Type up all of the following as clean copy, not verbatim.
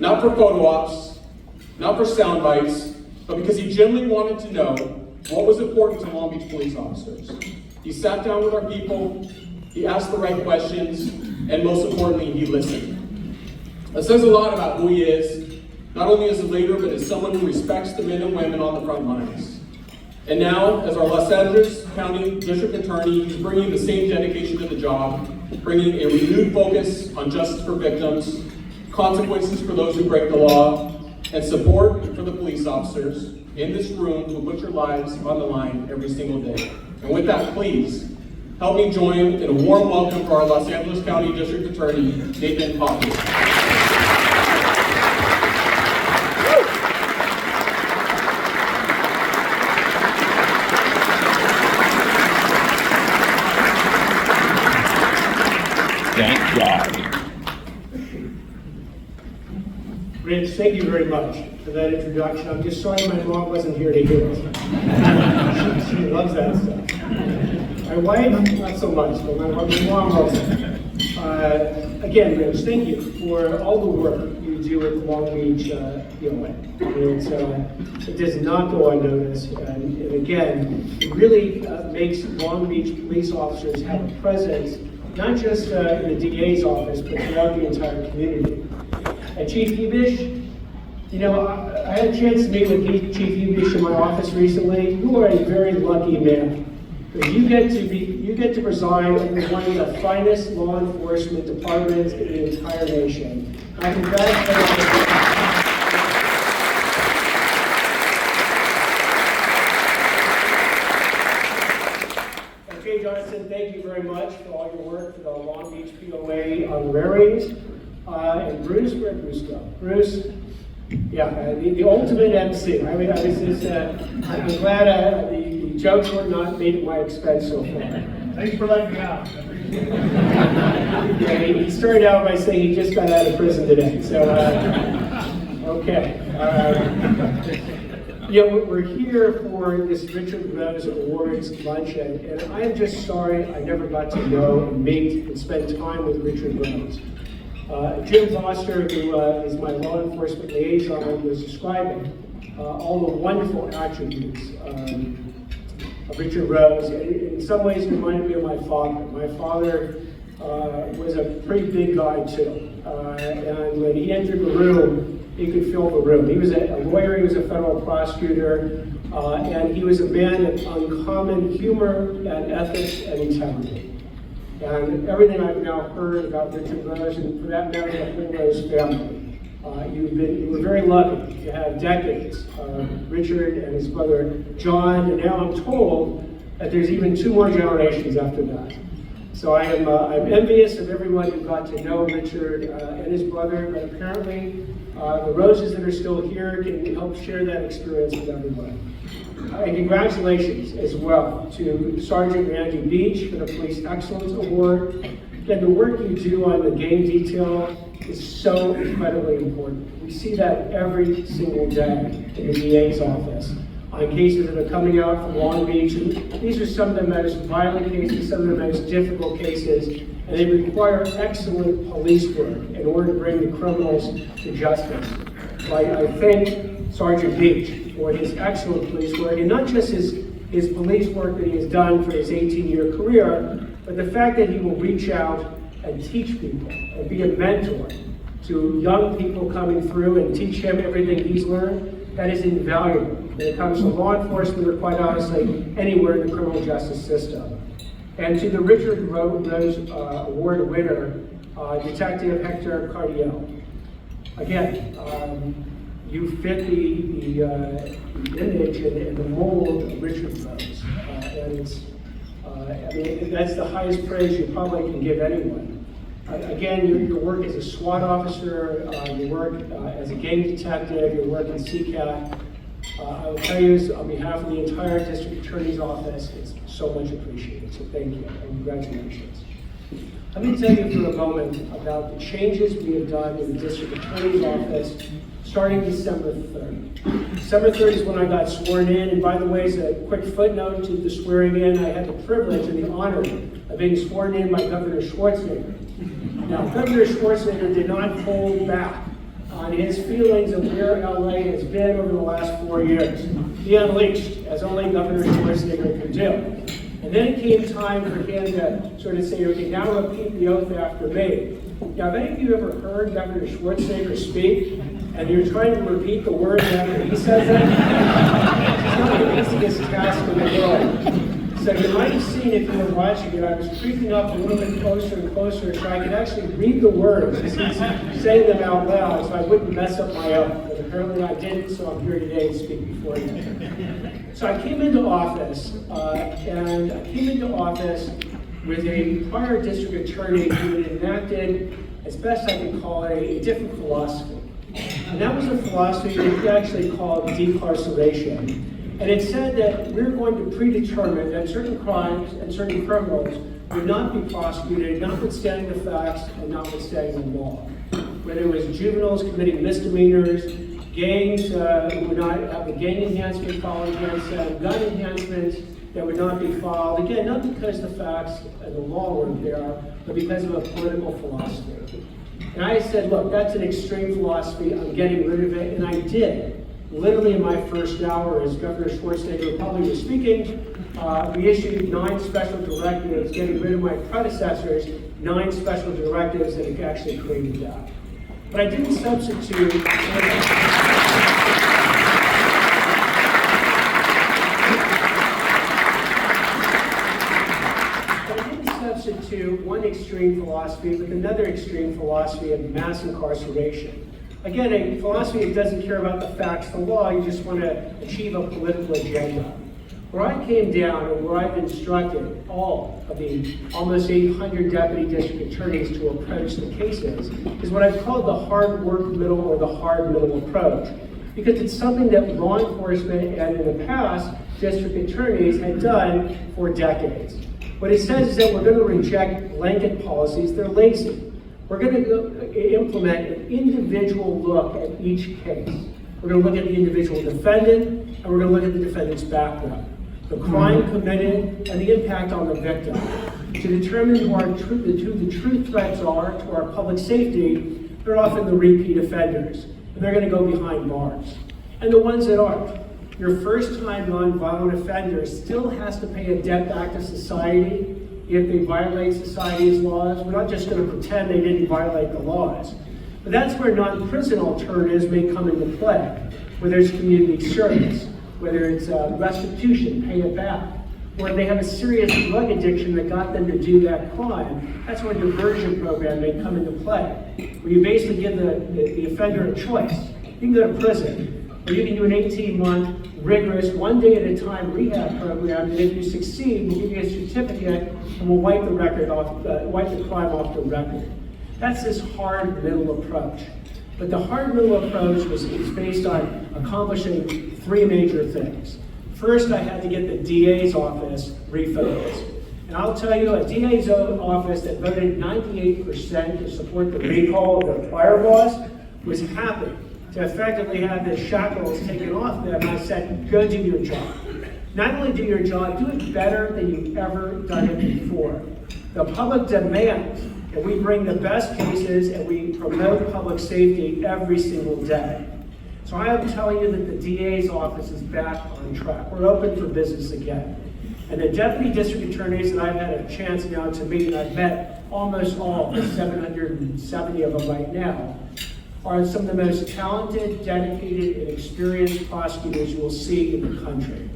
Not for photo ops, not for sound bites, but because he genuinely wanted to know what was important to Long Beach police officers. He sat down with our people, he asked the right questions, and most importantly, he listened. It says a lot about who he is, not only as a leader, but as someone who respects the men and women on the front lines. And now, as our Los Angeles County District Attorney, he's bringing the same dedication to the job, bringing a renewed focus on justice for victims, consequences for those who break the law, and support for the police officers in this room who put your lives on the line every single day. And with that, please, help me join in a warm welcome for our Los Angeles County District Attorney, Nathan Hochman. Thank God. Rich, thank you very much for that introduction. I'm just sorry my mom wasn't here to hear it. She loves that stuff. My wife, not so much, but my mom loves it. Again, Rich, thank you for all the work you do at the Long Beach POA. It does not go unnoticed, and again, it really makes Long Beach police officers have a presence, not just in the DA's office, but throughout the entire community. And Chief Ebish, you know, I had a chance to meet with Chief Ebish in my office recently. You are a very lucky man. Because you get to preside over one of the finest law enforcement departments in the entire nation. I congratulate you. Johnson, thank you very much for all your work for the Long Beach POA honoraries. And Bruce, where'd Bruce go? Bruce, yeah, the ultimate MC. I'm glad the jokes were not made at my expense so far. Thanks for letting me out. Yeah, he started out by saying he just got out of prison today. So, okay. Yeah, we're here for this Richard Rose Awards luncheon, and I'm just sorry I never got to know and meet and spend time with Richard Rose. Jim Foster, who is my law enforcement liaison, was describing all the wonderful attributes of Richard Rose. In some ways, it reminded me of my father. My father was a pretty big guy, too. And when he entered the room, he could fill the room. He was a lawyer, he was a federal prosecutor, and he was a man of uncommon humor and ethics and integrity. And everything I've now heard about Richard Rose, and for that matter, the whole Rose family, you were very lucky to have decades of Richard and his brother John, and now I'm told that there's even 2 more generations after that. So I'm envious of everyone who got to know Richard and his brother, but apparently the Roses that are still here can help share that experience with everyone. And congratulations as well to Sergeant Randy Beach for the Police Excellence Award. Again, the work you do on the game detail is so incredibly important. We see that every single day in the DA's office on cases that are coming out from Long Beach. And these are some of the most violent cases, some of the most difficult cases, and they require excellent police work in order to bring the criminals to justice. So I thank Sergeant Beach for his excellent police work, and not just his police work that he has done for his 18-year career, but the fact that he will reach out and teach people and be a mentor to young people coming through and teach him everything he's learned. That is invaluable when it comes to law enforcement or quite honestly anywhere in the criminal justice system. And to the Richard Rose Award winner, Detective Hector Cardiel. Again, you fit the image and the mold of Richard Rose. And it's, I mean, that's the highest praise you probably can give anyone. Again, your work as a SWAT officer, your work as a gang detective, your work in CCAT, I will tell you on behalf of the entire District Attorney's Office, it's so much appreciated, so thank you, and congratulations. Let me tell you for a moment about the changes we have done in the District Attorney's Office starting December 3rd. December 3rd is when I got sworn in, and by the way, as a quick footnote to the swearing in, I had the privilege and the honor of being sworn in by Governor Schwarzenegger. Now, Governor Schwarzenegger did not hold back on his feelings of where LA has been over the last 4 years. He unleashed, as only Governor Schwarzenegger could do. And then it came time for him to sort of say, okay, now repeat the oath after me. Now, have any of you ever heard Governor Schwarzenegger speak, and you're trying to repeat the words after he says it? It's not the easiest task in the world. So you might have seen, if you were watching it, I was creeping up a little bit closer and closer so I could actually read the words as he's saying them out loud so I wouldn't mess up my oath. But apparently I didn't, so I'm here today to speak before you. So I came into office, with a prior district attorney who had enacted, as best I can call it, a different philosophy. And that was a philosophy that he actually called decarceration. And it said that we're going to predetermine that certain crimes and certain criminals would not be prosecuted, notwithstanding the facts and notwithstanding the law. Whether it was juveniles committing misdemeanors, gangs would not have a gang enhancement filed against them, gun enhancements that would not be filed. Again, not because the facts and the law weren't there, but because of a political philosophy. And I said, look, that's an extreme philosophy. I'm getting rid of it, and I did. Literally in my first hour, as Governor Schwarzenegger probably was speaking, we issued 9 special directives, getting rid of my predecessors, 9 special directives that actually created that. But I didn't substitute. Substitute one extreme philosophy with another extreme philosophy of mass incarceration. Again, a philosophy that doesn't care about the facts of the law, you just want to achieve a political agenda. Where I came down and where I've instructed all of the almost 800 deputy district attorneys to approach the cases is what I've called the hard work middle or the hard middle approach. Because it's something that law enforcement and in the past district attorneys had done for decades. What it says is that we're going to reject blanket policies. They're lazy. We're going to implement an individual look at each case. We're going to look at the individual defendant, and we're going to look at the defendant's background, the crime committed, and the impact on the victim. To determine who the true threats are to our public safety, they're often the repeat offenders, and they're going to go behind bars. And the ones that aren't. Your first-time nonviolent offender still has to pay a debt back to society if they violate society's laws. We're not just going to pretend they didn't violate the laws. But that's where non-prison alternatives may come into play, whether it's community service, whether it's restitution, pay it back, or they have a serious drug addiction that got them to do that crime. That's where a diversion program may come into play, where you basically give the offender a choice. You can go to prison, or you can do an 18-month rigorous, one day at a time rehab program, and if you succeed, we'll give you a certificate and we'll wipe the crime off the record. That's this hard middle approach. But the hard middle approach is based on accomplishing 3 major things. First, I had to get the DA's office refocused. And I'll tell you, a DA's office that voted 98% to support the recall of their prior boss was happy to effectively have the shackles taken off them. I said, go do your job. Not only do your job, do it better than you've ever done it before. The public demands that we bring the best cases and we promote public safety every single day. So I am telling you that the DA's office is back on track. We're open for business again. And the deputy district attorneys that I've had a chance now to meet, and I've met almost all, the 770 of them right now, are some of the most talented, dedicated, and experienced prosecutors you will see in the country.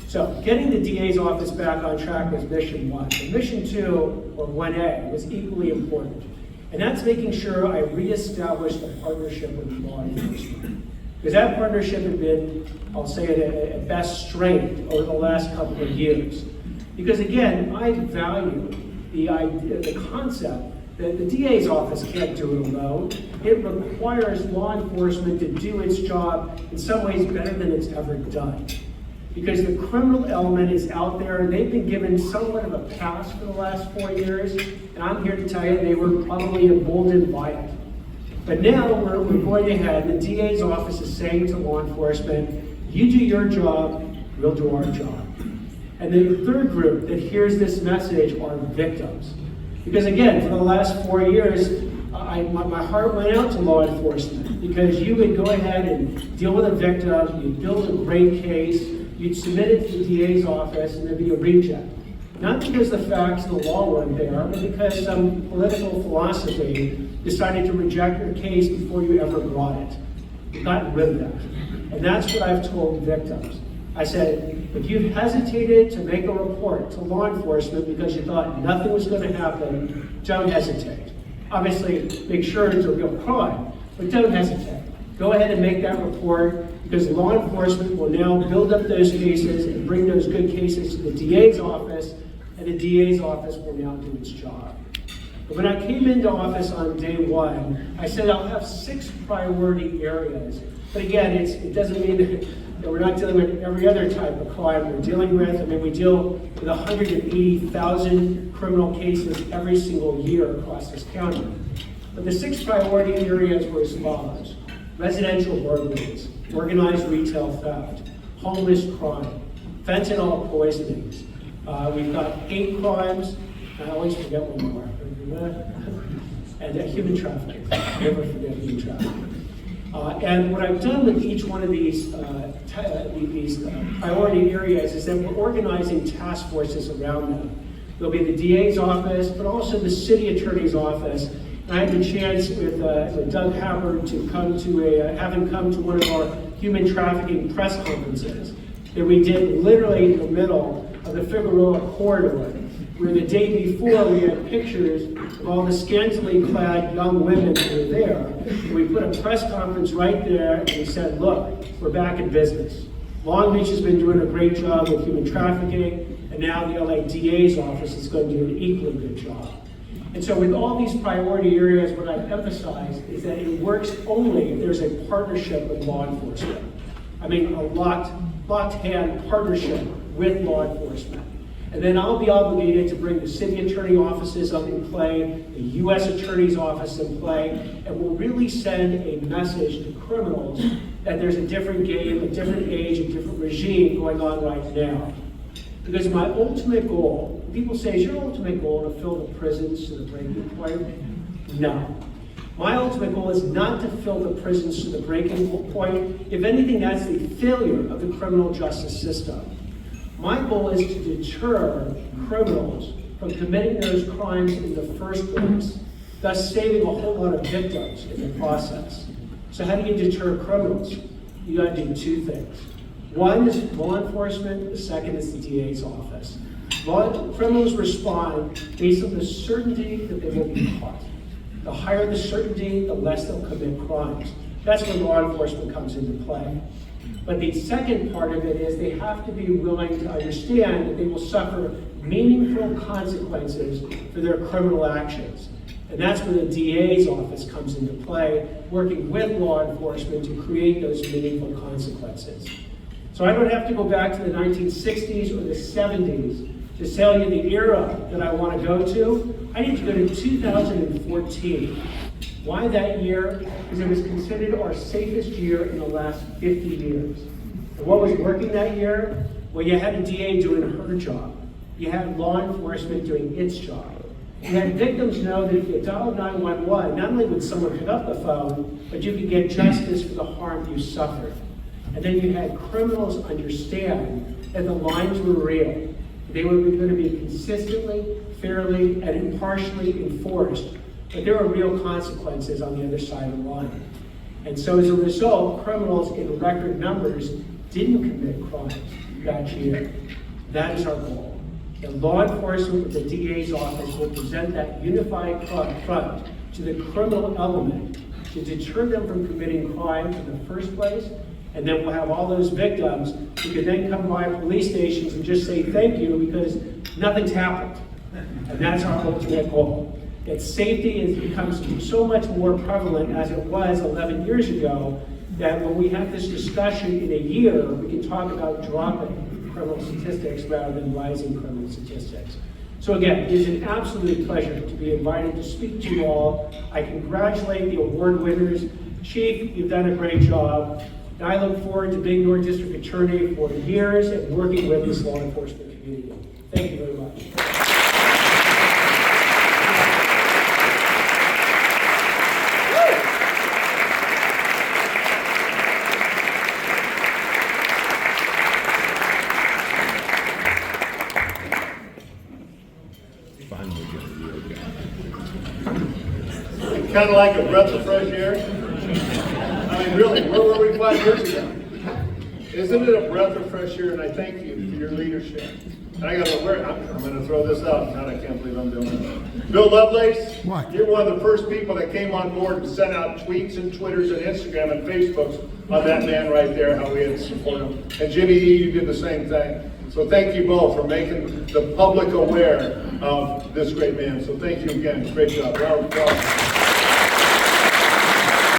So getting the DA's office back on track was mission 1. And mission 2, or 1A, was equally important. And that's making sure I reestablish the partnership with law enforcement. Because that partnership had been, I'll say it at best, strained over the last couple of years. Because again, I value the idea, the concept that the DA's office can't do it alone. It requires law enforcement to do its job in some ways better than it's ever done. Because the criminal element is out there, and they've been given somewhat of a pass for the last 4 years, and I'm here to tell you they were probably emboldened by it. But now we're going ahead, the DA's office is saying to law enforcement, you do your job, we'll do our job. And the third group that hears this message are victims. Because again, for the last 4 years, my heart went out to law enforcement because you would go ahead and deal with a victim, you'd build a great case, you'd submit it to the DA's office, and there'd be a reject. Not because the facts and the law weren't there, but because some political philosophy decided to reject your case before you ever brought it. You got rid of that. And that's what I've told victims. I said, if you hesitated to make a report to law enforcement because you thought nothing was going to happen, don't hesitate. Obviously, make sure it's a real crime, but don't hesitate. Go ahead and make that report because law enforcement will now build up those cases and bring those good cases to the DA's office, and the DA's office will now do its job. But when I came into office on day one, I said I'll have 6 priority areas. But again, it doesn't mean that we're not dealing with every other type of crime we're dealing with. I mean, we deal with 180,000 criminal cases every single year across this county. But the 6 priority areas were as follows: residential burglaries, organized retail theft, homeless crime, fentanyl poisonings. We've got hate crimes. I always forget one more. And human trafficking. Never forget human trafficking. And what I've done with each one of these priority areas is that we're organizing task forces around them. There'll be the DA's office, but also the city attorney's office. And I had the chance with Doug Haber to have him come to one of our human trafficking press conferences that we did literally in the middle of the Figueroa corridor, where the day before we had pictures of all the scantily clad young women who were there. And we put a press conference right there and we said, look, we're back in business. Long Beach has been doing a great job with human trafficking, and now the LA DA's office is going to do an equally good job. And so with all these priority areas, what I've emphasized is that it works only if there's a partnership with law enforcement. I mean, a locked hand partnership with law enforcement. And then I'll be obligated to bring the city attorney offices up in play, the U.S. Attorney's Office in play, and we'll really send a message to criminals that there's a different game, a different age, a different regime going on right now. Because my ultimate goal, people say, is your ultimate goal to fill the prisons to the breaking point? No. My ultimate goal is not to fill the prisons to the breaking point. If anything, that's the failure of the criminal justice system. My goal is to deter criminals from committing those crimes in the first place, thus saving a whole lot of victims in the process. So how do you deter criminals? You got to do 2 things. One is law enforcement, the second is the DA's office. Criminals respond based on the certainty that they will be caught. The higher the certainty, the less they'll commit crimes. That's when law enforcement comes into play. But the second part of it is they have to be willing to understand that they will suffer meaningful consequences for their criminal actions. And that's where the DA's office comes into play, working with law enforcement to create those meaningful consequences. So I don't have to go back to the 1960s or the 70s to tell you the era that I want to go to. I need to go to 2014. Why that year? Because it was considered our safest year in the last 50 years. And what was working that year? Well, you had a DA doing her job. You had law enforcement doing its job. You had victims know that if you dialed 911, not only would someone pick up the phone, but you could get justice for the harm you suffered. And then you had criminals understand that the lines were real. They were going to be consistently, fairly, and impartially enforced. But there are real consequences on the other side of the line. And so as a result, criminals in record numbers didn't commit crimes that year. That is our goal. The law enforcement with the DA's office will present that unified front to the criminal element to deter them from committing crime in the first place. And then we'll have all those victims who can then come by police stations and just say thank you because nothing's happened. And that's our ultimate goal. That safety has become so much more prevalent as it was 11 years ago, that when we have this discussion in a year, we can talk about dropping criminal statistics rather than rising criminal statistics. So again, it is an absolute pleasure to be invited to speak to you all. I congratulate the award winners. Chief, you've done a great job. And I look forward to being your district attorney for years and working with this law enforcement community. Thank you very much. kind of like a breath of fresh air. I mean, really, where were we 5 years ago? Isn't it a breath of fresh air? And I thank you for your leadership. And I got to wear. I'm going to throw this out. God, I can't believe I'm doing it. Bill Lovelace, What? you're one of the first people that came on board and sent out tweets and Twitters and Instagram and Facebooks on that man right there, how we had to support him. And Jimmy E, you did the same thing. So thank you both for making the public aware of this great man. So thank you again. Great job. Round of applause.